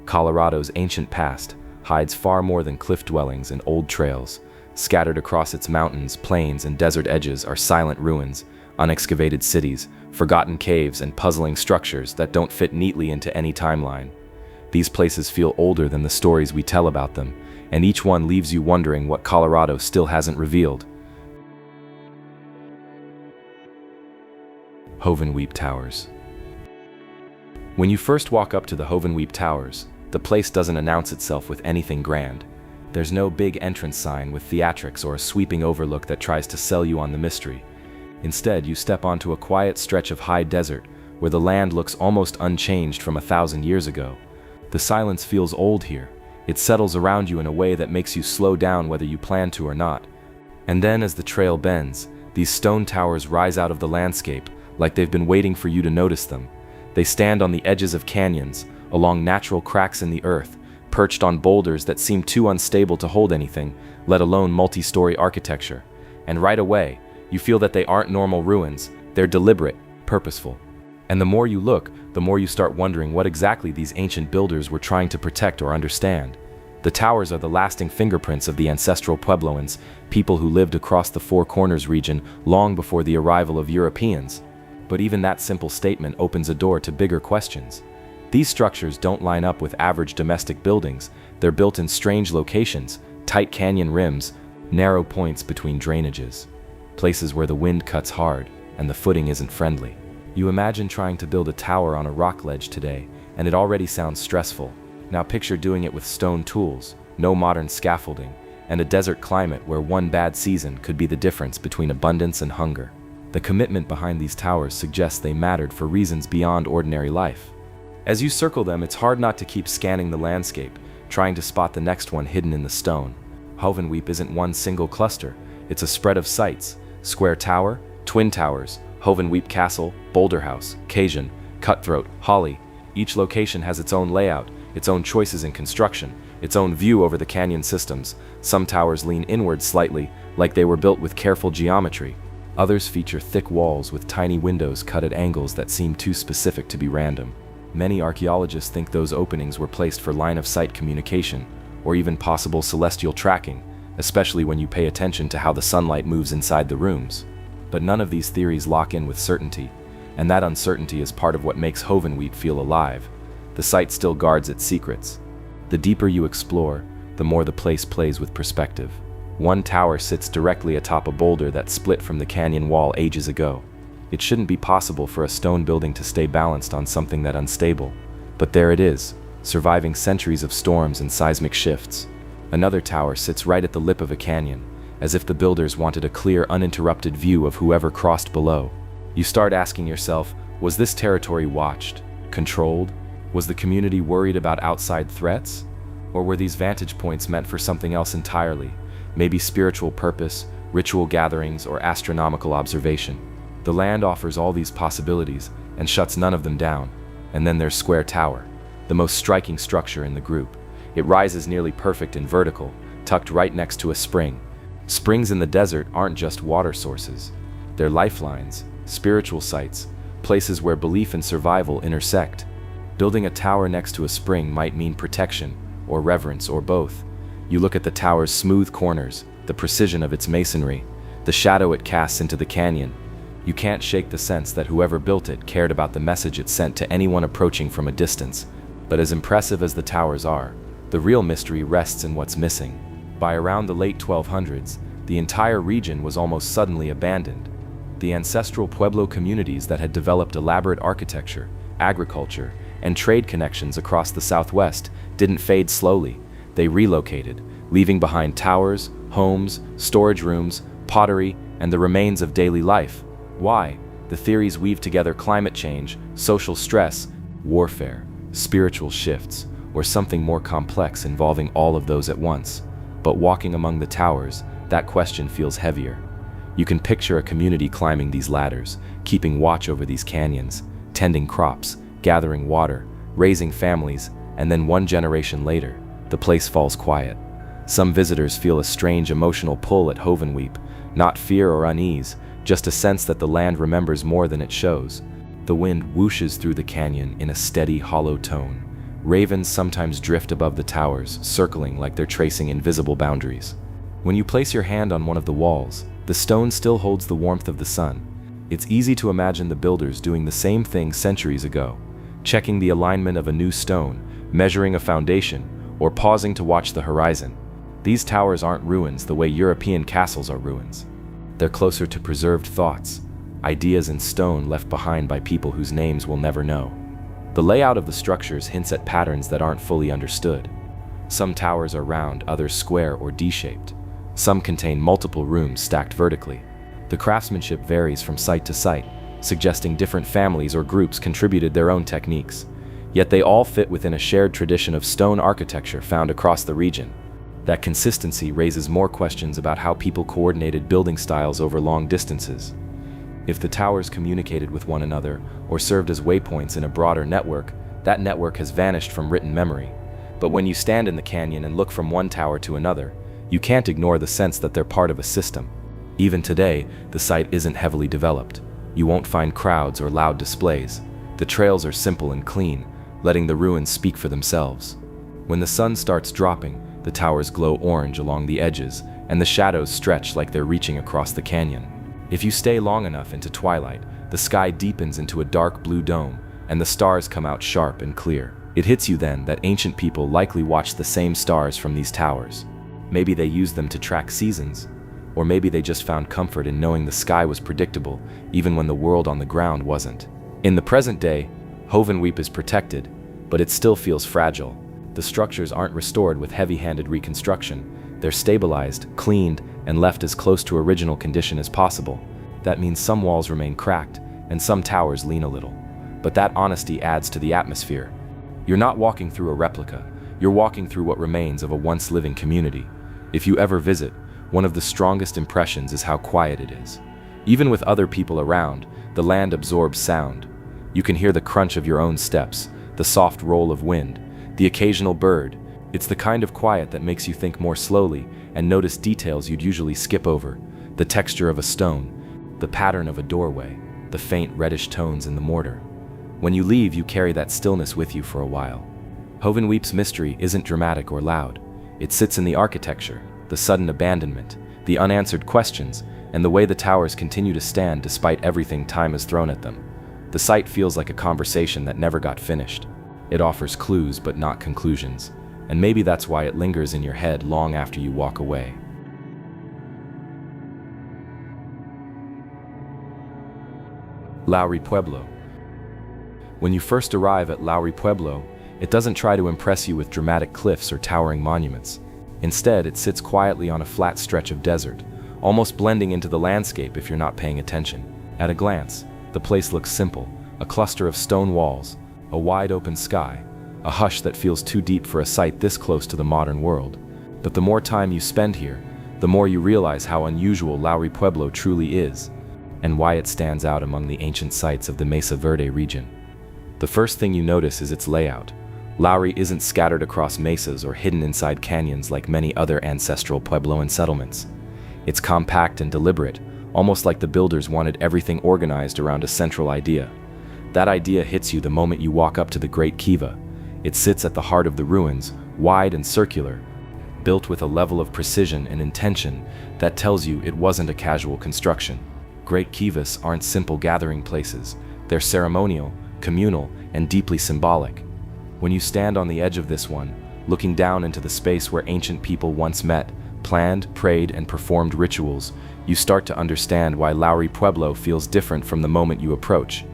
Colorado's ancient past hides far more than cliff dwellings and old trails. Scattered across its mountains, plains, and desert edges are silent ruins, unexcavated cities, forgotten caves, and puzzling structures that don't fit neatly into any timeline. These places feel older than the stories we tell about them, and each one leaves you wondering what Colorado still hasn't revealed. Hovenweep Towers. When you first walk up to the Hovenweep Towers, the place doesn't announce itself with anything grand. There's no big entrance sign with theatrics or a sweeping overlook that tries to sell you on the mystery. Instead, you step onto a quiet stretch of high desert where the land looks almost unchanged from 1,000 years ago. The silence feels old here. It settles around you in a way that makes you slow down whether you plan to or not. And then as the trail bends, these stone towers rise out of the landscape like they've been waiting for you to notice them. They stand on the edges of canyons, along natural cracks in the earth, perched on boulders that seem too unstable to hold anything, let alone multi-story architecture. And right away, you feel that they aren't normal ruins, they're deliberate, purposeful. And the more you look, the more you start wondering what exactly these ancient builders were trying to protect or understand. The towers are the lasting fingerprints of the ancestral Puebloans, people who lived across the Four Corners region long before the arrival of Europeans. But even that simple statement opens a door to bigger questions. These structures don't line up with average domestic buildings. They're built in strange locations, tight canyon rims, narrow points between drainages, places where the wind cuts hard and the footing isn't friendly. You imagine trying to build a tower on a rock ledge today, and it already sounds stressful. Now picture doing it with stone tools, no modern scaffolding, and a desert climate where one bad season could be the difference between abundance and hunger. The commitment behind these towers suggests they mattered for reasons beyond ordinary life. As you circle them, it's hard not to keep scanning the landscape, trying to spot the next one hidden in the stone. Hovenweep isn't one single cluster, it's a spread of sites: Square Tower, Twin Towers, Hovenweep Castle, Boulder House, Cajun, Cutthroat, Holly. Each location has its own layout, its own choices in construction, its own view over the canyon systems. Some towers lean inward slightly, like they were built with careful geometry. Others feature thick walls with tiny windows cut at angles that seem too specific to be random. Many archaeologists think those openings were placed for line-of-sight communication, or even possible celestial tracking, especially when you pay attention to how the sunlight moves inside the rooms. But none of these theories lock in with certainty, and that uncertainty is part of what makes Hovenweep feel alive. The site still guards its secrets. The deeper you explore, the more the place plays with perspective. One tower sits directly atop a boulder that split from the canyon wall ages ago. It shouldn't be possible for a stone building to stay balanced on something that unstable. But there it is, surviving centuries of storms and seismic shifts. Another tower sits right at the lip of a canyon, as if the builders wanted a clear, uninterrupted view of whoever crossed below. You start asking yourself, was this territory watched, controlled? Was the community worried about outside threats? Or were these vantage points meant for something else entirely? Maybe spiritual purpose, ritual gatherings, or astronomical observation. The land offers all these possibilities and shuts none of them down. And then there's Square Tower, the most striking structure in the group. It rises nearly perfect and vertical, tucked right next to a spring. Springs in the desert aren't just water sources. They're lifelines, spiritual sites, places where belief and survival intersect. Building a tower next to a spring might mean protection, or reverence, or both. You look at the tower's smooth corners, the precision of its masonry, the shadow it casts into the canyon. You can't shake the sense that whoever built it cared about the message it sent to anyone approaching from a distance. But as impressive as the towers are, the real mystery rests in what's missing. By around the late 1200s, the entire region was almost suddenly abandoned. The ancestral Pueblo communities that had developed elaborate architecture, agriculture, and trade connections across the Southwest didn't fade slowly. They relocated, leaving behind towers, homes, storage rooms, pottery, and the remains of daily life. Why? The theories weave together climate change, social stress, warfare, spiritual shifts, or something more complex involving all of those at once. But walking among the towers, that question feels heavier. You can picture a community climbing these ladders, keeping watch over these canyons, tending crops, gathering water, raising families, and then one generation later, the place falls quiet. Some visitors feel a strange emotional pull at Hovenweep, not fear or unease, just a sense that the land remembers more than it shows. The wind whooshes through the canyon in a steady, hollow tone, Ravens sometimes drift above the towers, circling like they're tracing invisible boundaries. When you place your hand on one of the walls, the stone still holds the warmth of the sun. It's easy to imagine the builders doing the same thing centuries ago, checking the alignment of a new stone, measuring a foundation, or pausing to watch the horizon. These towers aren't ruins the way European castles are ruins. They're closer to preserved thoughts, ideas in stone left behind by people whose names we'll never know. The layout of the structures hints at patterns that aren't fully understood. Some towers are round, others square or D-shaped. Some contain multiple rooms stacked vertically. The craftsmanship varies from site to site, suggesting different families or groups contributed their own techniques. Yet they all fit within a shared tradition of stone architecture found across the region. That consistency raises more questions about how people coordinated building styles over long distances. If the towers communicated with one another or served as waypoints in a broader network, that network has vanished from written memory. But when you stand in the canyon and look from one tower to another, you can't ignore the sense that they're part of a system. Even today, the site isn't heavily developed. You won't find crowds or loud displays. The trails are simple and clean, letting the ruins speak for themselves. When the sun starts dropping, the towers glow orange along the edges, and the shadows stretch like they're reaching across the canyon. If you stay long enough into twilight, the sky deepens into a dark blue dome, and the stars come out sharp and clear. It hits you then that ancient people likely watched the same stars from these towers. Maybe they used them to track seasons, or maybe they just found comfort in knowing the sky was predictable, even when the world on the ground wasn't. In the present day, Hovenweep is protected, but it still feels fragile. The structures aren't restored with heavy-handed reconstruction. They're stabilized, cleaned, and left as close to original condition as possible. That means some walls remain cracked, and some towers lean a little. But that honesty adds to the atmosphere. You're not walking through a replica, you're walking through what remains of a once-living community. If you ever visit, one of the strongest impressions is how quiet it is. Even with other people around, the land absorbs sound. You can hear the crunch of your own steps, the soft roll of wind, the occasional bird. It's the kind of quiet that makes you think more slowly and notice details you'd usually skip over. The texture of a stone, the pattern of a doorway, the faint reddish tones in the mortar. When you leave, you carry that stillness with you for a while. Hovenweep's mystery isn't dramatic or loud. It sits in the architecture, the sudden abandonment, the unanswered questions, and the way the towers continue to stand despite everything time has thrown at them. The site feels like a conversation that never got finished. It offers clues but not conclusions. And maybe that's why it lingers in your head long after you walk away. Lowry Pueblo. When you first arrive at Lowry Pueblo, it doesn't try to impress you with dramatic cliffs or towering monuments. Instead, it sits quietly on a flat stretch of desert, almost blending into the landscape if you're not paying attention. At a glance, the place looks simple, a cluster of stone walls, a wide open sky, a hush that feels too deep for a site this close to the modern world. But the more time you spend here, the more you realize how unusual Lowry Pueblo truly is, and why it stands out among the ancient sites of the Mesa Verde region. The first thing you notice is its layout. Lowry isn't scattered across mesas or hidden inside canyons like many other ancestral Puebloan settlements. It's compact and deliberate, almost like the builders wanted everything organized around a central idea. That idea hits you the moment you walk up to the Great Kiva. It sits at the heart of the ruins, wide and circular, built with a level of precision and intention that tells you it wasn't a casual construction. Great kivas aren't simple gathering places. They're ceremonial, communal, and deeply symbolic. When you stand on the edge of this one, looking down into the space where ancient people once met, planned, prayed, and performed rituals, you start to understand why Lowry Pueblo feels different from the moment you approach.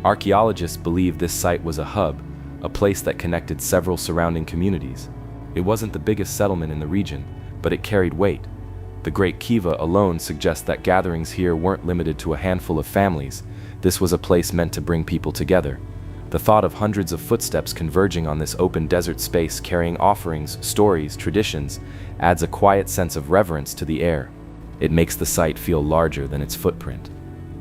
Archaeologists believe this site was a hub, a place that connected several surrounding communities. It wasn't the biggest settlement in the region, but it carried weight. The Great Kiva alone suggests that gatherings here weren't limited to a handful of families. This was a place meant to bring people together. The thought of hundreds of footsteps converging on this open desert space carrying offerings, stories, traditions, adds a quiet sense of reverence to the air. It makes the site feel larger than its footprint.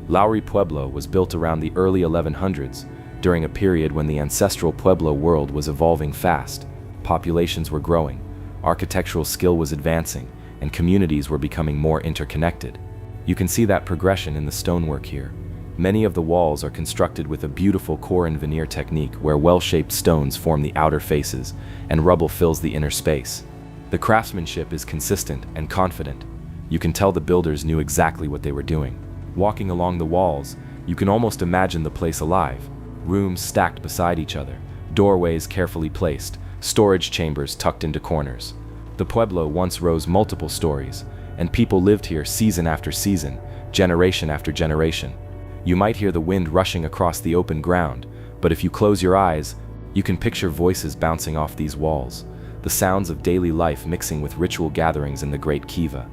Lowry Pueblo was built around the early 1100s, during a period when the ancestral Pueblo world was evolving fast. Populations were growing, architectural skill was advancing, and communities were becoming more interconnected. You can see that progression in the stonework here. Many of the walls are constructed with a beautiful core and veneer technique where well-shaped stones form the outer faces and rubble fills the inner space. The craftsmanship is consistent and confident. You can tell the builders knew exactly what they were doing. Walking along the walls, you can almost imagine the place alive. Rooms stacked beside each other, doorways carefully placed, storage chambers tucked into corners. The pueblo once rose multiple stories, and people lived here season after season, generation after generation. You might hear the wind rushing across the open ground, but if you close your eyes, you can picture voices bouncing off these walls, the sounds of daily life mixing with ritual gatherings in the Great Kiva.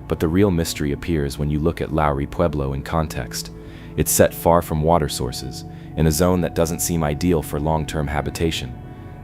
But the real mystery appears when you look at Lowry Pueblo in context. It's set far from water sources, in a zone that doesn't seem ideal for long-term habitation.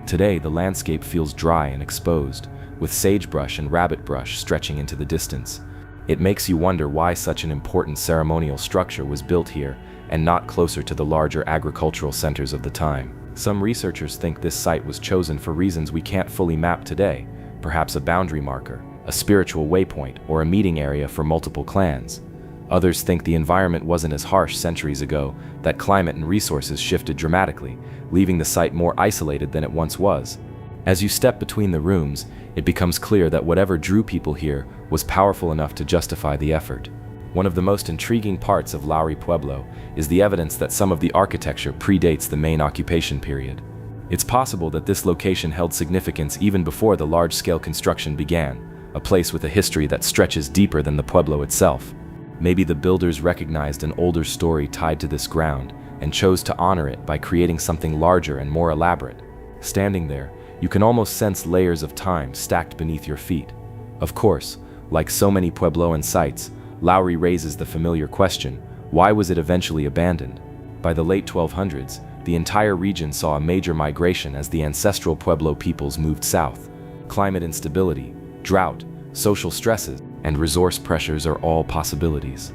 Today, the landscape feels dry and exposed, with sagebrush and rabbit brush stretching into the distance. It makes you wonder why such an important ceremonial structure was built here and not closer to the larger agricultural centers of the time. Some researchers think this site was chosen for reasons we can't fully map today, perhaps a boundary marker, a spiritual waypoint, or a meeting area for multiple clans. Others think the environment wasn't as harsh centuries ago, that climate and resources shifted dramatically, leaving the site more isolated than it once was. As you step between the rooms, it becomes clear that whatever drew people here was powerful enough to justify the effort. One of the most intriguing parts of Lowry Pueblo is the evidence that some of the architecture predates the main occupation period. It's possible that this location held significance even before the large-scale construction began, a place with a history that stretches deeper than the pueblo itself. Maybe the builders recognized an older story tied to this ground and chose to honor it by creating something larger and more elaborate. Standing there, you can almost sense layers of time stacked beneath your feet. Of course, like so many Puebloan sites, Lowry raises the familiar question, why was it eventually abandoned? By the late 1200s, the entire region saw a major migration as the ancestral Pueblo peoples moved south. Climate instability, drought, social stresses, and resource pressures are all possibilities.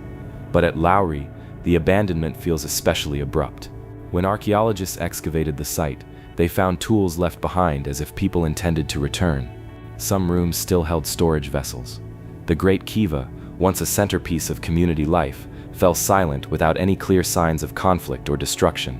But at Lowry, the abandonment feels especially abrupt. When archaeologists excavated the site, they found tools left behind as if people intended to return. Some rooms still held storage vessels. The Great Kiva, once a centerpiece of community life, fell silent without any clear signs of conflict or destruction.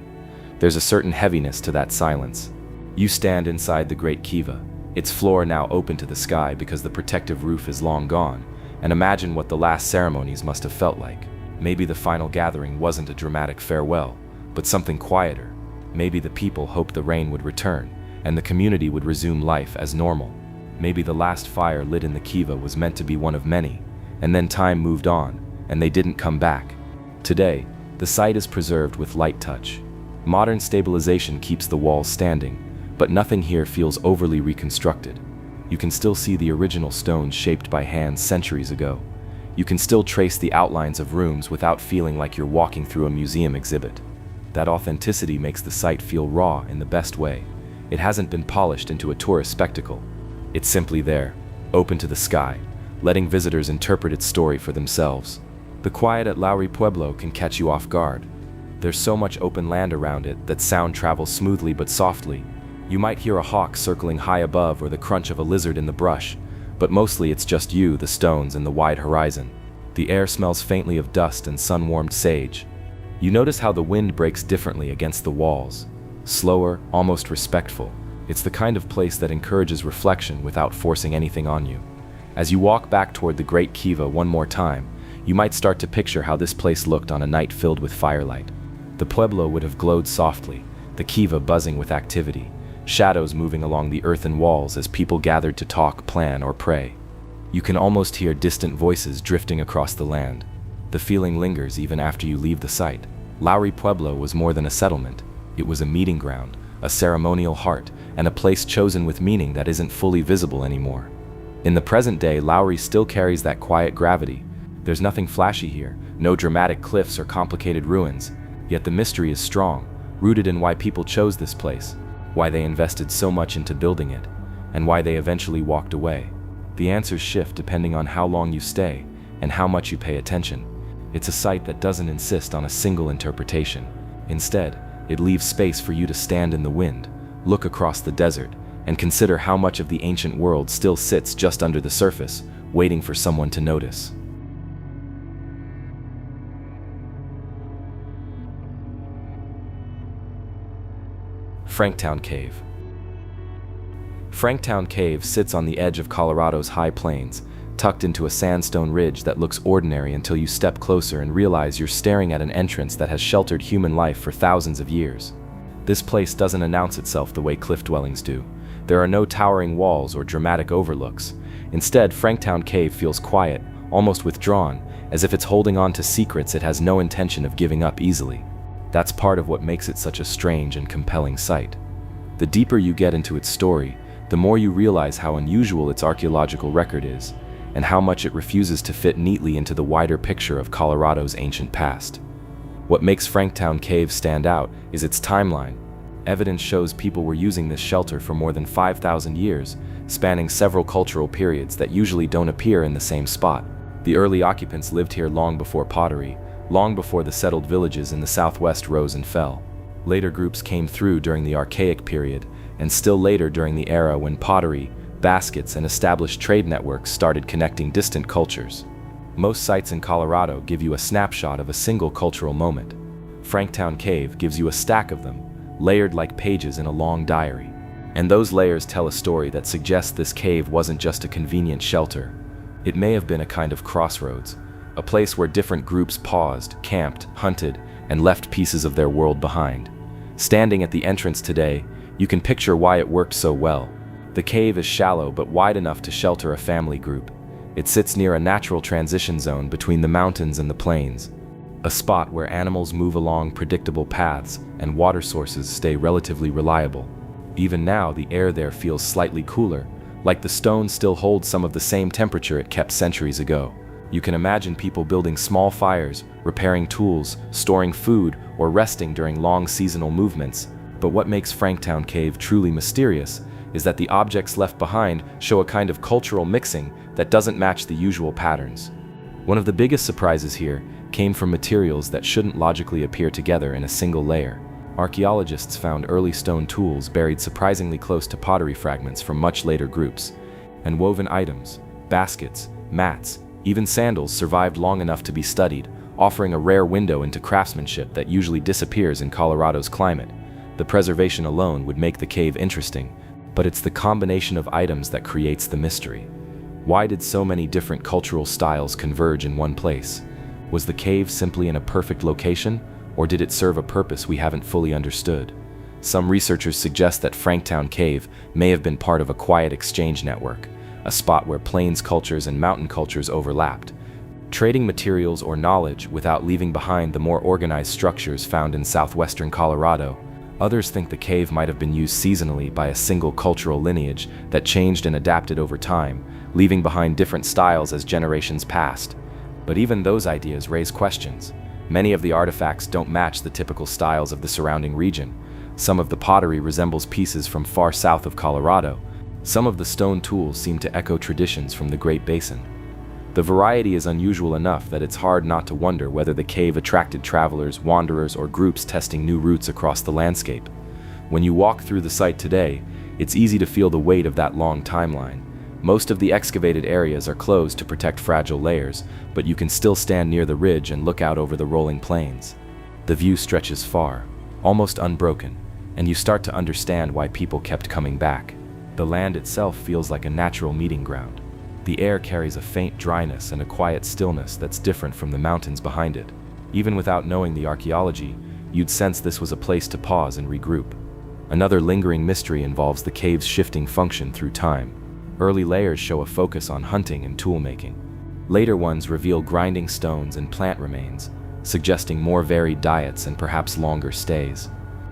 There's a certain heaviness to that silence. You stand inside the Great Kiva, its floor now open to the sky because the protective roof is long gone, and imagine what the last ceremonies must have felt like. Maybe the final gathering wasn't a dramatic farewell, but something quieter. Maybe the people hoped the rain would return, and the community would resume life as normal. Maybe the last fire lit in the Kiva was meant to be one of many, and then time moved on, and they didn't come back. Today, the site is preserved with light touch. Modern stabilization keeps the walls standing, but nothing here feels overly reconstructed. You can still see the original stones shaped by hands centuries ago. You can still trace the outlines of rooms without feeling like you're walking through a museum exhibit. That authenticity makes the site feel raw in the best way. It hasn't been polished into a tourist spectacle. It's simply there, open to the sky, letting visitors interpret its story for themselves. The quiet at Lowry Pueblo can catch you off guard. There's so much open land around it that sound travels smoothly but softly. You might hear a hawk circling high above or the crunch of a lizard in the brush, but mostly it's just you, the stones, and the wide horizon. The air smells faintly of dust and sun-warmed sage. You notice how the wind breaks differently against the walls. Slower, almost respectful. It's the kind of place that encourages reflection without forcing anything on you. As you walk back toward the Great Kiva one more time, you might start to picture how this place looked on a night filled with firelight. The pueblo would have glowed softly, the Kiva buzzing with activity, shadows moving along the earthen walls as people gathered to talk, plan, or pray. You can almost hear distant voices drifting across the land. The feeling lingers even after you leave the site. Lowry Pueblo was more than a settlement. It was a meeting ground, a ceremonial heart, and a place chosen with meaning that isn't fully visible anymore. In the present day, Lowry still carries that quiet gravity. There's nothing flashy here, no dramatic cliffs or complicated ruins, yet the mystery is strong, rooted in why people chose this place, why they invested so much into building it, and why they eventually walked away. The answers shift depending on how long you stay and how much you pay attention. It's a site that doesn't insist on a single interpretation. Instead, it leaves space for you to stand in the wind, look across the desert, and consider how much of the ancient world still sits just under the surface, waiting for someone to notice. Franktown Cave. Franktown Cave sits on the edge of Colorado's high plains, tucked into a sandstone ridge that looks ordinary until you step closer and realize you're staring at an entrance that has sheltered human life for thousands of years. This place doesn't announce itself the way cliff dwellings do. There are no towering walls or dramatic overlooks. Instead, Franktown Cave feels quiet, almost withdrawn, as if it's holding on to secrets it has no intention of giving up easily. That's part of what makes it such a strange and compelling sight. The deeper you get into its story, the more you realize how unusual its archaeological record is, and how much it refuses to fit neatly into the wider picture of Colorado's ancient past. What makes Franktown Cave stand out is its timeline. Evidence shows people were using this shelter for more than 5,000 years, spanning several cultural periods that usually don't appear in the same spot. The early occupants lived here long before pottery, long before the settled villages in the southwest rose and fell. Later groups came through during the Archaic period, and still later during the era when pottery, baskets, and established trade networks started connecting distant cultures. Most sites in Colorado give you a snapshot of a single cultural moment. Franktown Cave gives you a stack of them, layered like pages in a long diary. And those layers tell a story that suggests this cave wasn't just a convenient shelter. It may have been a kind of crossroads, a place where different groups paused, camped, hunted, and left pieces of their world behind. Standing at the entrance today, you can picture why it worked so well. The cave is shallow but wide enough to shelter a family group. It sits near a natural transition zone between the mountains and the plains, a spot where animals move along predictable paths and water sources stay relatively reliable. Even now, the air there feels slightly cooler, like the stone still holds some of the same temperature it kept centuries ago. You can imagine people building small fires, repairing tools, storing food, or resting during long seasonal movements. But what makes Franktown Cave truly mysterious is that the objects left behind show a kind of cultural mixing that doesn't match the usual patterns. One of the biggest surprises here came from materials that shouldn't logically appear together in a single layer. Archaeologists found early stone tools buried surprisingly close to pottery fragments from much later groups, and woven items, baskets, mats, even sandals survived long enough to be studied, offering a rare window into craftsmanship that usually disappears in Colorado's climate. The preservation alone would make the cave interesting, but it's the combination of items that creates the mystery. Why did so many different cultural styles converge in one place? Was the cave simply in a perfect location, or did it serve a purpose we haven't fully understood? Some researchers suggest that Franktown Cave may have been part of a quiet exchange network, a spot where plains cultures and mountain cultures overlapped, trading materials or knowledge without leaving behind the more organized structures found in southwestern Colorado. Others think the cave might have been used seasonally by a single cultural lineage that changed and adapted over time, leaving behind different styles as generations passed. But even those ideas raise questions. Many of the artifacts don't match the typical styles of the surrounding region. Some of the pottery resembles pieces from far south of Colorado. Some of the stone tools seem to echo traditions from the Great Basin. The variety is unusual enough that it's hard not to wonder whether the cave attracted travelers, wanderers, or groups testing new routes across the landscape. When you walk through the site today, it's easy to feel the weight of that long timeline. Most of the excavated areas are closed to protect fragile layers, but you can still stand near the ridge and look out over the rolling plains. The view stretches far, almost unbroken, and you start to understand why people kept coming back. The land itself feels like a natural meeting ground. The air carries a faint dryness and a quiet stillness that's different from the mountains behind it. Even without knowing the archaeology, you'd sense this was a place to pause and regroup. Another lingering mystery involves the cave's shifting function through time. Early layers show a focus on hunting and tool-making. Later ones reveal grinding stones and plant remains, suggesting more varied diets and perhaps longer stays.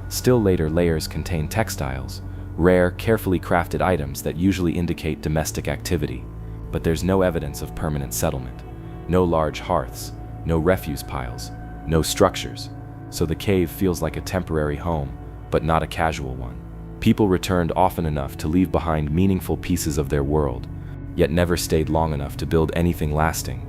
Still later layers contain textiles, rare, carefully crafted items that usually indicate domestic activity. But there's no evidence of permanent settlement. No large hearths, no refuse piles, no structures. So the cave feels like a temporary home, but not a casual one. People returned often enough to leave behind meaningful pieces of their world, yet never stayed long enough to build anything lasting.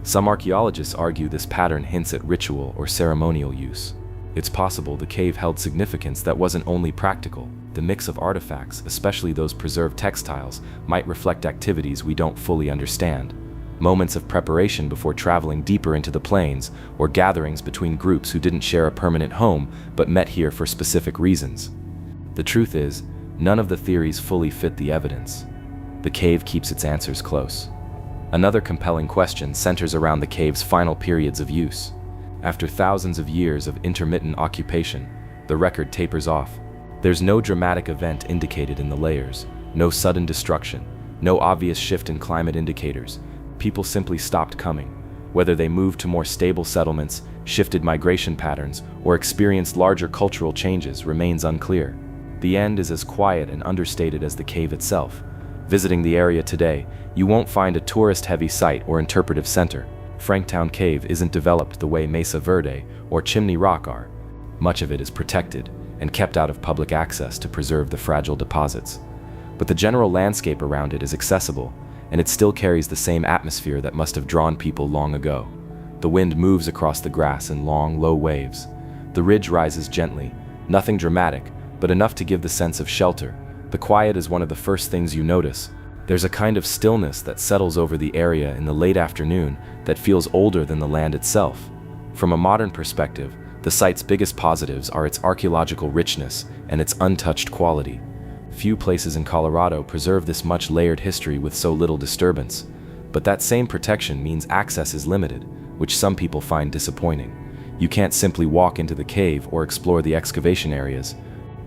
Some archaeologists argue this pattern hints at ritual or ceremonial use. It's possible the cave held significance that wasn't only practical. The mix of artifacts, especially those preserved textiles, might reflect activities we don't fully understand. Moments of preparation before traveling deeper into the plains, or gatherings between groups who didn't share a permanent home but met here for specific reasons. The truth is, none of the theories fully fit the evidence. The cave keeps its answers close. Another compelling question centers around the cave's final periods of use. After thousands of years of intermittent occupation, the record tapers off. There's no dramatic event indicated in the layers, no sudden destruction, no obvious shift in climate indicators. People simply stopped coming. Whether they moved to more stable settlements, shifted migration patterns, or experienced larger cultural changes remains unclear. The end is as quiet and understated as the cave itself. Visiting the area today, you won't find a tourist-heavy site or interpretive center. Franktown Cave isn't developed the way Mesa Verde or Chimney Rock are. Much of it is protected and kept out of public access to preserve the fragile deposits. But the general landscape around it is accessible, and it still carries the same atmosphere that must have drawn people long ago. The wind moves across the grass in long, low waves. The ridge rises gently, nothing dramatic, but enough to give the sense of shelter. The quiet is one of the first things you notice. There's a kind of stillness that settles over the area in the late afternoon that feels older than the land itself. From a modern perspective, the site's biggest positives are its archaeological richness and its untouched quality. Few places in Colorado preserve this much layered history with so little disturbance. But that same protection means access is limited, which some people find disappointing. You can't simply walk into the cave or explore the excavation areas.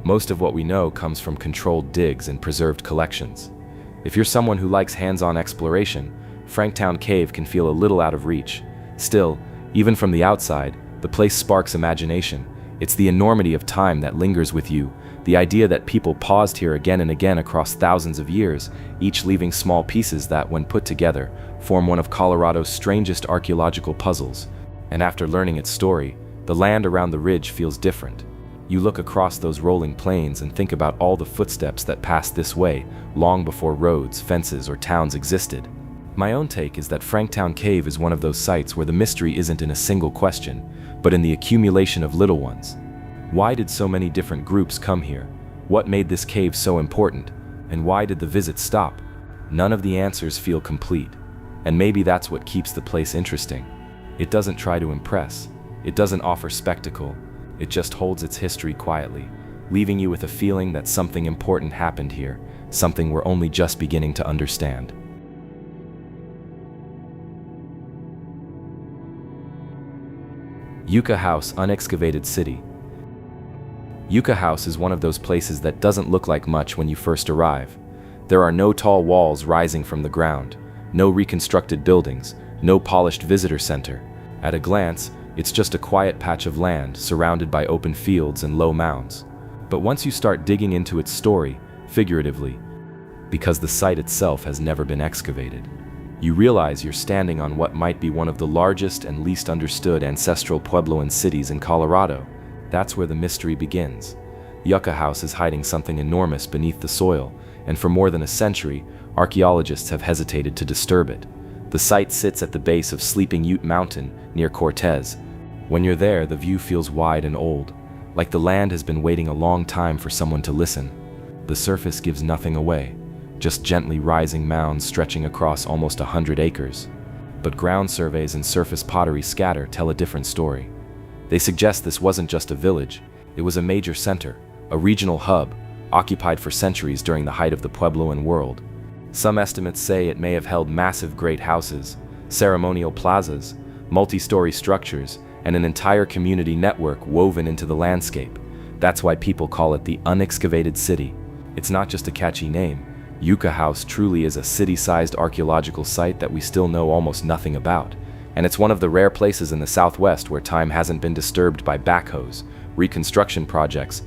Most of what we know comes from controlled digs and preserved collections. If you're someone who likes hands-on exploration, Franktown Cave can feel a little out of reach. Still, even from the outside, the place sparks imagination. It's the enormity of time that lingers with you, the idea that people paused here again and again across thousands of years, each leaving small pieces that, when put together, form one of Colorado's strangest archaeological puzzles. And after learning its story, the land around the ridge feels different. You look across those rolling plains and think about all the footsteps that passed this way long before roads, fences, or towns existed. My own take is that Franktown Cave is one of those sites where the mystery isn't in a single question, but in the accumulation of little ones. Why did so many different groups come here? What made this cave so important? And why did the visit stop? None of the answers feel complete. And maybe that's what keeps the place interesting. It doesn't try to impress. It doesn't offer spectacle. It just holds its history quietly, leaving you with a feeling that something important happened here, something we're only just beginning to understand. Yucca House, Unexcavated City. Yucca House is one of those places that doesn't look like much when you first arrive. There are no tall walls rising from the ground, no reconstructed buildings, no polished visitor center. At a glance, it's just a quiet patch of land surrounded by open fields and low mounds. But once you start digging into its story, figuratively, because the site itself has never been excavated, you realize you're standing on what might be one of the largest and least understood ancestral Puebloan cities in Colorado. That's where the mystery begins. Yucca House is hiding something enormous beneath the soil, and for more than a century, archaeologists have hesitated to disturb it. The site sits at the base of Sleeping Ute Mountain near Cortez. When you're there, the view feels wide and old, like the land has been waiting a long time for someone to listen. The surface gives nothing away, just gently rising mounds stretching across almost 100 acres. But ground surveys and surface pottery scatter tell a different story. They suggest this wasn't just a village, it was a major center, a regional hub, occupied for centuries during the height of the Puebloan world. Some estimates say it may have held massive great houses, ceremonial plazas, multi-story structures, and an entire community network woven into the landscape. That's why people call it the Unexcavated City. It's not just a catchy name. Yucca House truly is a city-sized archaeological site that we still know almost nothing about. And it's one of the rare places in the Southwest where time hasn't been disturbed by backhoes, reconstruction projects,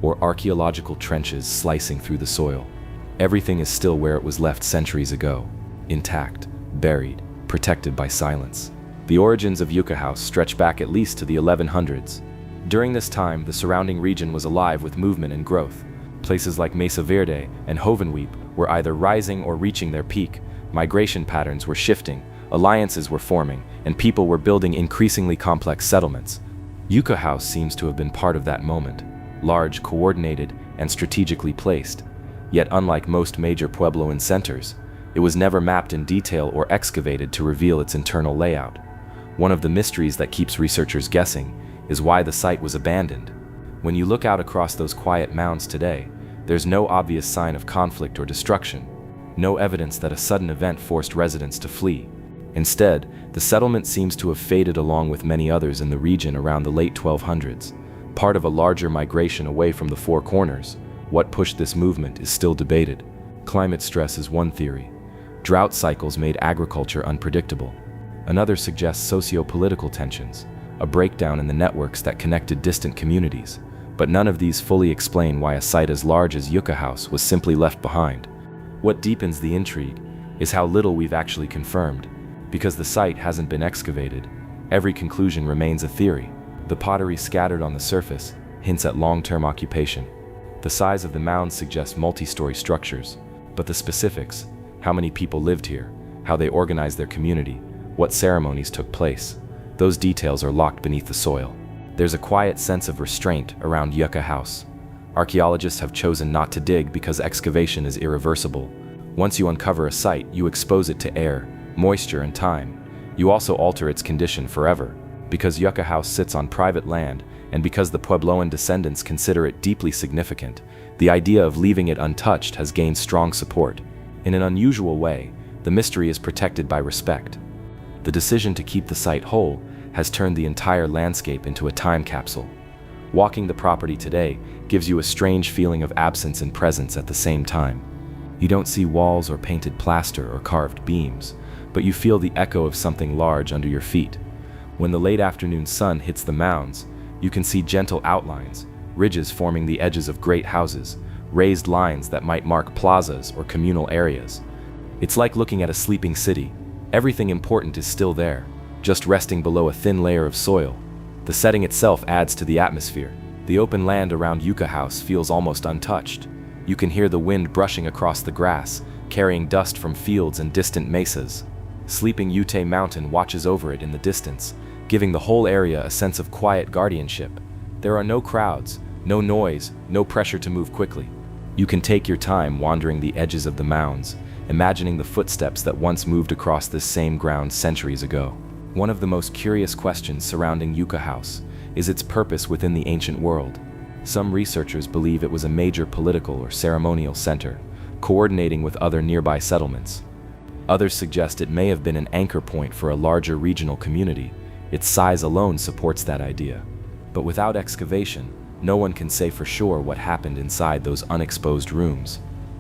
or archaeological trenches slicing through the soil. Everything is still where it was left centuries ago, intact, buried, protected by silence. The origins of Yucca House stretch back at least to the 1100s. During this time, the surrounding region was alive with movement and growth. Places like Mesa Verde and Hovenweep were either rising or reaching their peak. Migration patterns were shifting, alliances were forming, and people were building increasingly complex settlements. Yucca House seems to have been part of that moment, large, coordinated, and strategically placed. Yet unlike most major Puebloan centers, it was never mapped in detail or excavated to reveal its internal layout. One of the mysteries that keeps researchers guessing is why the site was abandoned. When you look out across those quiet mounds today, there's no obvious sign of conflict or destruction, no evidence that a sudden event forced residents to flee. Instead, the settlement seems to have faded along with many others in the region around the late 1200s, part of a larger migration away from the Four Corners. What pushed this movement is still debated. Climate stress is one theory. Drought cycles made agriculture unpredictable. Another suggests socio-political tensions, a breakdown in the networks that connected distant communities. But none of these fully explain why a site as large as Yucca House was simply left behind. What deepens the intrigue is how little we've actually confirmed. Because the site hasn't been excavated, every conclusion remains a theory. The pottery scattered on the surface hints at long-term occupation. The size of the mounds suggests multi-story structures, but the specifics, how many people lived here, how they organized their community, what ceremonies took place, those details are locked beneath the soil. There's a quiet sense of restraint around Yucca House. Archaeologists have chosen not to dig because excavation is irreversible. Once you uncover a site, you expose it to air, moisture, and time. You also alter its condition forever. Because Yucca House sits on private land, and because the Puebloan descendants consider it deeply significant, the idea of leaving it untouched has gained strong support. In an unusual way, the mystery is protected by respect. The decision to keep the site whole has turned the entire landscape into a time capsule. Walking the property today gives you a strange feeling of absence and presence at the same time. You don't see walls or painted plaster or carved beams, but you feel the echo of something large under your feet. When the late afternoon sun hits the mounds, you can see gentle outlines, ridges forming the edges of great houses, raised lines that might mark plazas or communal areas. It's like looking at a sleeping city. Everything important is still there, just resting below a thin layer of soil. The setting itself adds to the atmosphere. The open land around Yucca House feels almost untouched. You can hear the wind brushing across the grass, carrying dust from fields and distant mesas. Sleeping Ute Mountain watches over it in the distance, giving the whole area a sense of quiet guardianship. There are no crowds, no noise, no pressure to move quickly. You can take your time wandering the edges of the mounds, imagining the footsteps that once moved across this same ground centuries ago. One of the most curious questions surrounding Yucca House is its purpose within the ancient world. Some researchers believe it was a major political or ceremonial center, coordinating with other nearby settlements. Others suggest it may have been an anchor point for a larger regional community. Its size alone supports that idea. But without excavation, no one can say for sure what happened inside those unexposed rooms.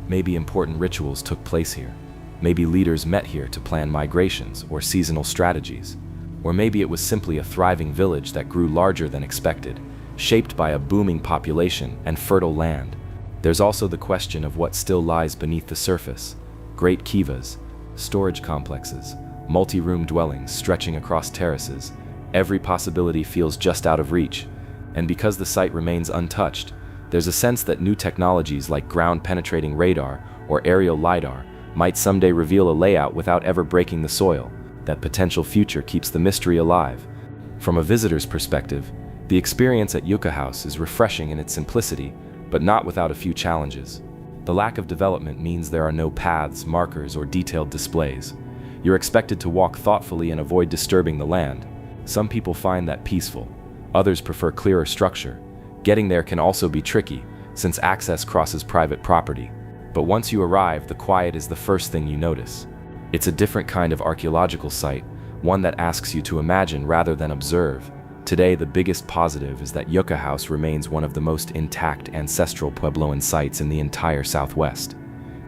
Maybe important rituals took place here. Maybe leaders met here to plan migrations or seasonal strategies. Or maybe it was simply a thriving village that grew larger than expected, shaped by a booming population and fertile land. There's also the question of what still lies beneath the surface. Great kivas, storage complexes, multi-room dwellings stretching across terraces. Every possibility feels just out of reach. And because the site remains untouched, there's a sense that new technologies like ground-penetrating radar or aerial LiDAR might someday reveal a layout without ever breaking the soil. That potential future keeps the mystery alive. From a visitor's perspective, the experience at Yucca House is refreshing in its simplicity, but not without a few challenges. The lack of development means there are no paths, markers, or detailed displays. You're expected to walk thoughtfully and avoid disturbing the land. Some people find that peaceful. Others prefer clearer structure. Getting there can also be tricky, since access crosses private property. But once you arrive, the quiet is the first thing you notice. It's a different kind of archaeological site, one that asks you to imagine rather than observe. Today, the biggest positive is that Yucca House remains one of the most intact ancestral Puebloan sites in the entire Southwest.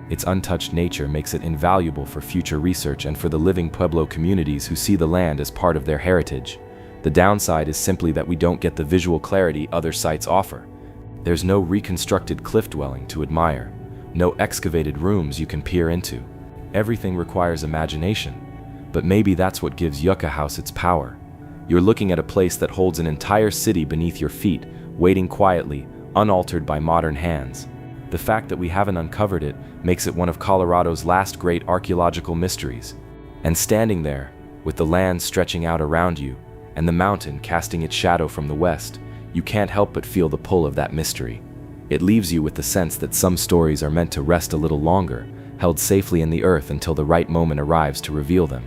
Its untouched nature makes it invaluable for future research and for the living Pueblo communities who see the land as part of their heritage. The downside is simply that we don't get the visual clarity other sites offer. There's no reconstructed cliff dwelling to admire, no excavated rooms you can peer into. Everything requires imagination, but maybe that's what gives Yucca House its power. You're looking at a place that holds an entire city beneath your feet, waiting quietly, unaltered by modern hands. The fact that we haven't uncovered it makes it one of Colorado's last great archaeological mysteries. And standing there, with the land stretching out around you, and the mountain casting its shadow from the west, you can't help but feel the pull of that mystery. It leaves you with the sense that some stories are meant to rest a little longer, held safely in the earth until the right moment arrives to reveal them.